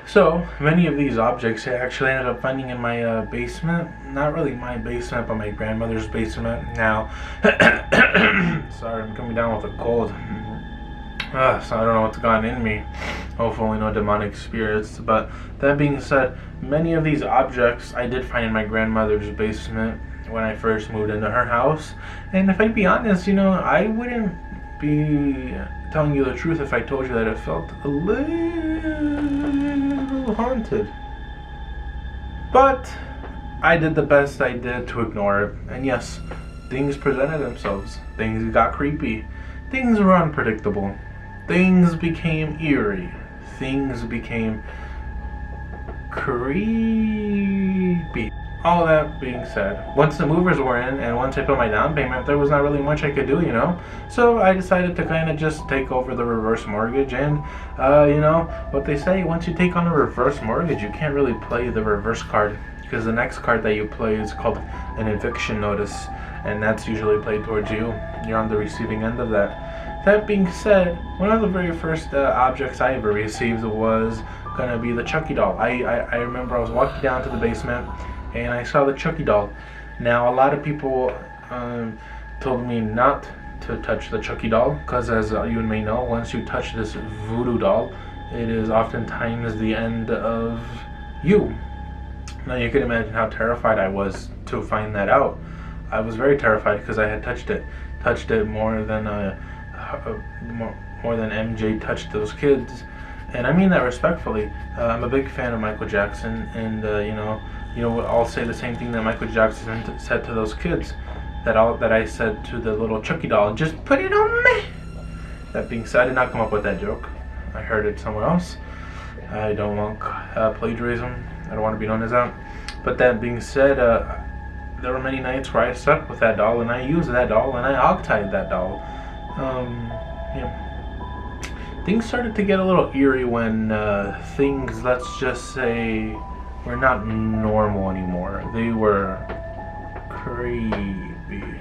So many of these objects I actually ended up finding in my basement. Not really my basement, but my grandmother's basement. Now, sorry, I'm coming down with a cold. So I don't know what's gotten in me. Hopefully no demonic spirits. But that being said, many of these objects I did find in my grandmother's basement when I first moved into her house. And if I'd be honest, I wouldn't be telling you the truth if I told you that it felt a little haunted. But I did the best I did to ignore it. And yes, things presented themselves. Things got creepy. Things were unpredictable. Things became eerie. Things became creepy. All that being said, once the movers were in and once I put my down payment, there was not really much I could do, So I decided to kind of just take over the reverse mortgage. And, what they say, once you take on a reverse mortgage, you can't really play the reverse card, because the next card that you play is called an eviction notice, and that's usually played towards you. You're on the receiving end of that. That being said, one of the very first objects I ever received was going to be the Chucky doll. I remember I was walking down to the basement and I saw the Chucky doll. Now, a lot of people told me not to touch the Chucky doll, because as you may know, once you touch this voodoo doll, it is oftentimes the end of you. Now, you can imagine how terrified I was to find that out. I was very terrified because I had touched it more than MJ touched those kids, and I mean that respectfully. I'm a big fan of Michael Jackson, and I'll say the same thing that Michael Jackson said to those kids, that I said to the little Chucky doll, just put it on me. That being said, I did not come up with that joke. I heard it somewhere else. I don't want plagiarism. I don't want to be known as that. But that being said, there were many nights where I slept with that doll, and I used that doll, and I hogtied that doll. Things started to get a little eerie when things, let's just say, were not normal anymore. They were creepy.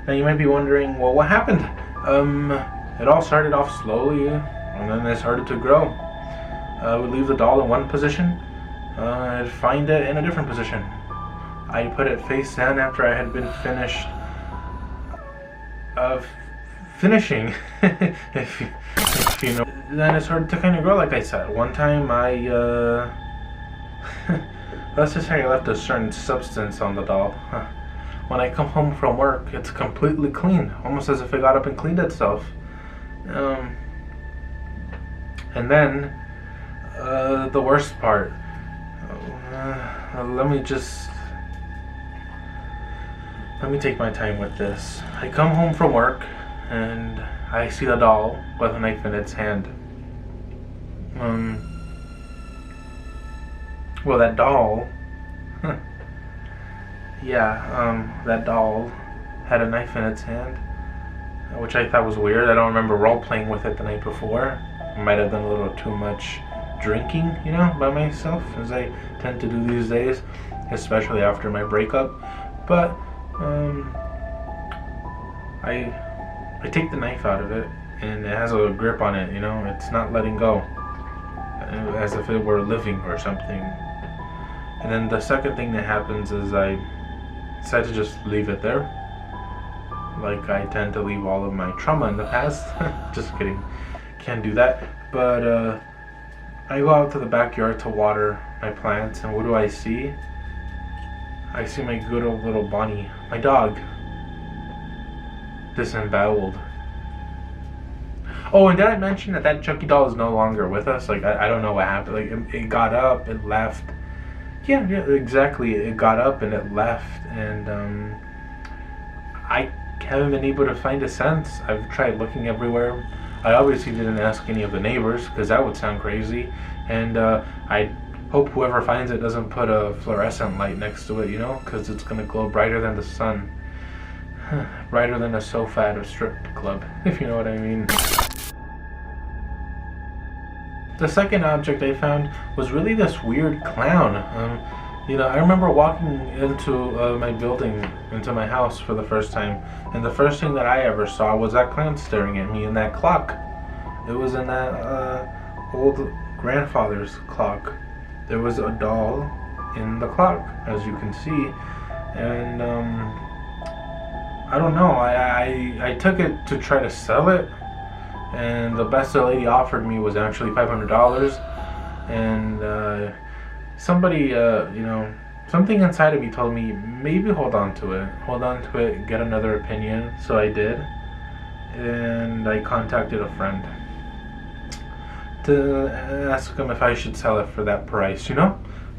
Now you might be wondering, well, what happened? It all started off slowly, and then they started to grow. I would leave the doll in one position, I'd find it in a different position. I put it face down after I had been finished finishing, if you know. Then it started to kind of grow, like I said. One time let's just say I left a certain substance on the doll. When I come home from work, it's completely clean, almost as if it got up and cleaned itself. And then, the worst part, let me take my time with this. I come home from work, and I see the doll with a knife in its hand. Well, that doll, that doll had a knife in its hand, which I thought was weird. I don't remember role-playing with it the night before. I might have done a little too much drinking, by myself, as I tend to do these days, especially after my breakup. But, I take the knife out of it, and it has a grip on it, it's not letting go, as if it were living or something. And then the second thing that happens is I decide to just leave it there, like I tend to leave all of my trauma in the past. Just kidding, can't do that. But I go out to the backyard to water my plants, and what do I see? I see my good old little Bonnie, my dog, disemboweled. Oh, and did I mention that Chucky doll is no longer with us? Like, I don't know what happened. Like, it got up, it left. Yeah, exactly. It got up and it left, and I haven't been able to find a sense. I've tried looking everywhere. I obviously didn't ask any of the neighbors, because that would sound crazy. And I hope whoever finds it doesn't put a fluorescent light next to it, because it's going to glow brighter than the sun. Brighter than a sofa at a strip club, if you know what I mean. The second object I found was really this weird clown. I remember walking into my building, into my house for the first time, and the first thing that I ever saw was that clown staring at me in that clock. It was in that old grandfather's clock. There was a doll in the clock, as you can see, and I don't know. I took it to try to sell it, and the best the lady offered me was actually $500, and somebody, something inside of me told me maybe hold on to it, get another opinion. So I did, and I contacted a friend to ask him if I should sell it for that price,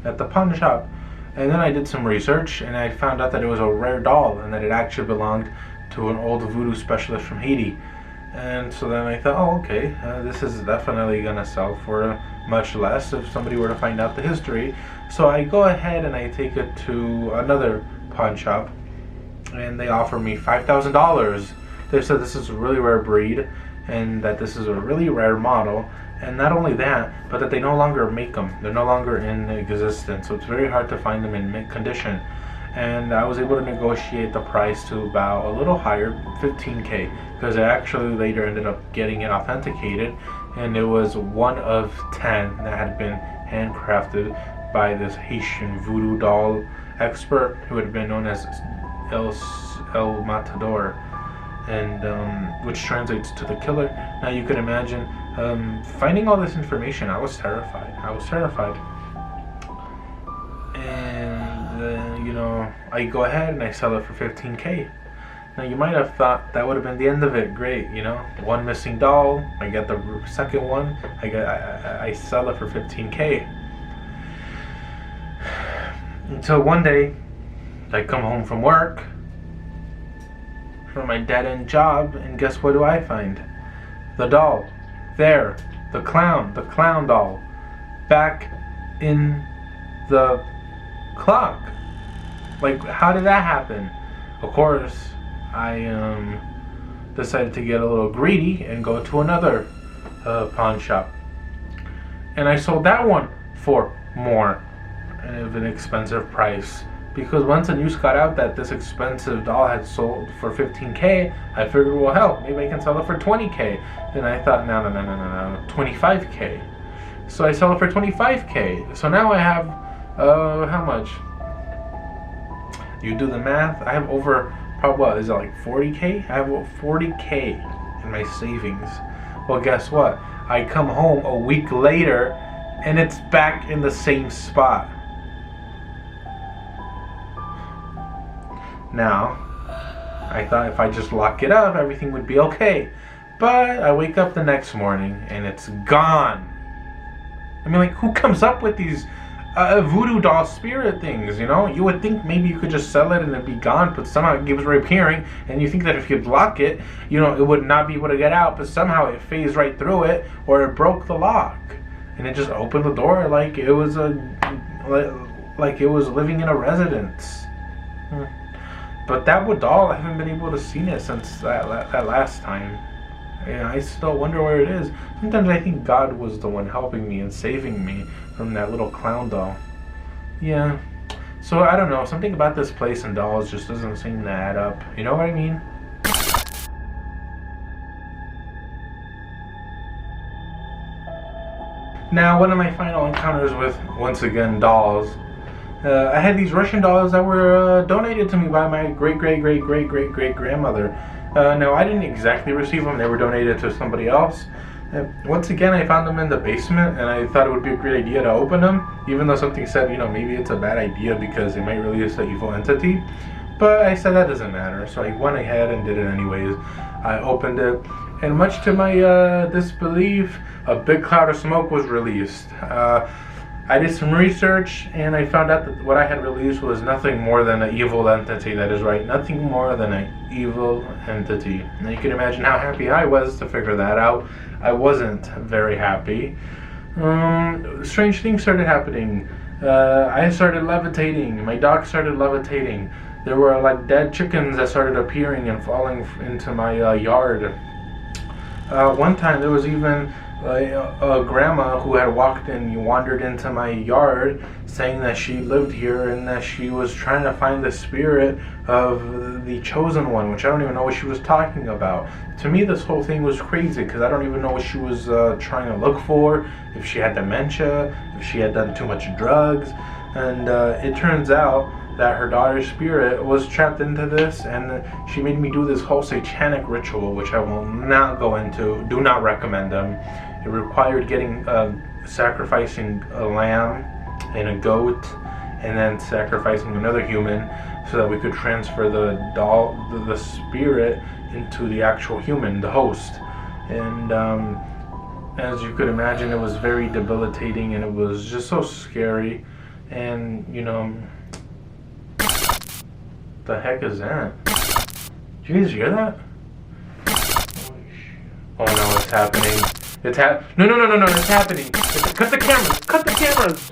at the pawn shop. And then I did some research, and I found out that it was a rare doll, and that it actually belonged to an old voodoo specialist from Haiti. And so then I thought, oh, okay, this is definitely gonna sell for much less if somebody were to find out the history. So I go ahead and I take it to another pawn shop, and they offer me $5,000. They said this is a really rare breed, and that this is a really rare model, and not only that, but that they no longer make them. They're no longer in existence, so it's very hard to find them in mint condition. And I was able to negotiate the price to about a little higher, $15K, because I actually later ended up getting it authenticated, and it was one of 10 that had been handcrafted by this Haitian voodoo doll expert who had been known as El Matador, and which translates to the killer. Now you can imagine finding all this information. I was terrified. And I go ahead and I sell it for $15K. Now you might have thought that would have been the end of it. Great, one missing doll. I get the second one. I sell it for $15K. Until one day, I come home from work, from my dead-end job, and guess what do I find? The doll. There. The clown doll. Back in the clock. Like, how did that happen? Of course, I decided to get a little greedy and go to another pawn shop. And I sold that one for more of an expensive price. Because once the news got out that this expensive doll had sold for $15K, I figured, well, hell, maybe I can sell it for $20K. Then I thought, no, $25K. So I sell it for $25K. So now I have, how much? You do the math. I have over, probably, what, is it like 40K? I have 40K in my savings. Well, guess what? I come home a week later, and it's back in the same spot. Now, I thought if I just lock it up, everything would be okay. But I wake up the next morning, and it's gone. I mean, like, who comes up with these voodoo doll spirit things, You would think maybe you could just sell it and it'd be gone, but somehow it keeps reappearing, and you think that if you block it, it would not be able to get out, but somehow it phased right through it, or it broke the lock, and it just opened the door like it was like it was living in a residence. But that doll, I haven't been able to see it since that last time. Yeah, I still wonder where it is. Sometimes I think God was the one helping me and saving me from that little clown doll. Yeah. So I don't know. Something about this place and dolls just doesn't seem to add up. You know what I mean? Now, one of my final encounters with, once again, dolls. I had these Russian dolls that were donated to me by my great-great-great-great-great-great-grandmother. Now, I didn't exactly receive them. They were donated to somebody else. Once again, I found them in the basement, and I thought it would be a great idea to open them, even though something said, maybe it's a bad idea because they might release an evil entity. But I said that doesn't matter, so I went ahead and did it anyways. I opened it, and much to my disbelief, a big cloud of smoke was released. I did some research, and I found out that what I had released was nothing more than an evil entity. That is right, nothing more than an evil entity. Now you can imagine how happy I was to figure that out. I wasn't very happy. Strange things started happening. I started levitating. My dog started levitating. There were like dead chickens that started appearing and falling into my yard. One time there was even like a grandma who had wandered into my yard, saying that she lived here and that she was trying to find the spirit of the chosen one, which I don't even know what she was talking about. To me, this whole thing was crazy because I don't even know what she was trying to look for, if she had dementia, if she had done too much drugs. And it turns out that her daughter's spirit was trapped into this, and she made me do this whole satanic ritual, which I will not go into. Do not recommend them. It required sacrificing a lamb and a goat, and then sacrificing another human, so that we could transfer the spirit into the actual human, the host. And as you could imagine, it was very debilitating, and it was just so scary. And the heck is that? Did you guys hear that? Oh no, it's happening. No, it's happening. Cut the cameras! Cut the cameras!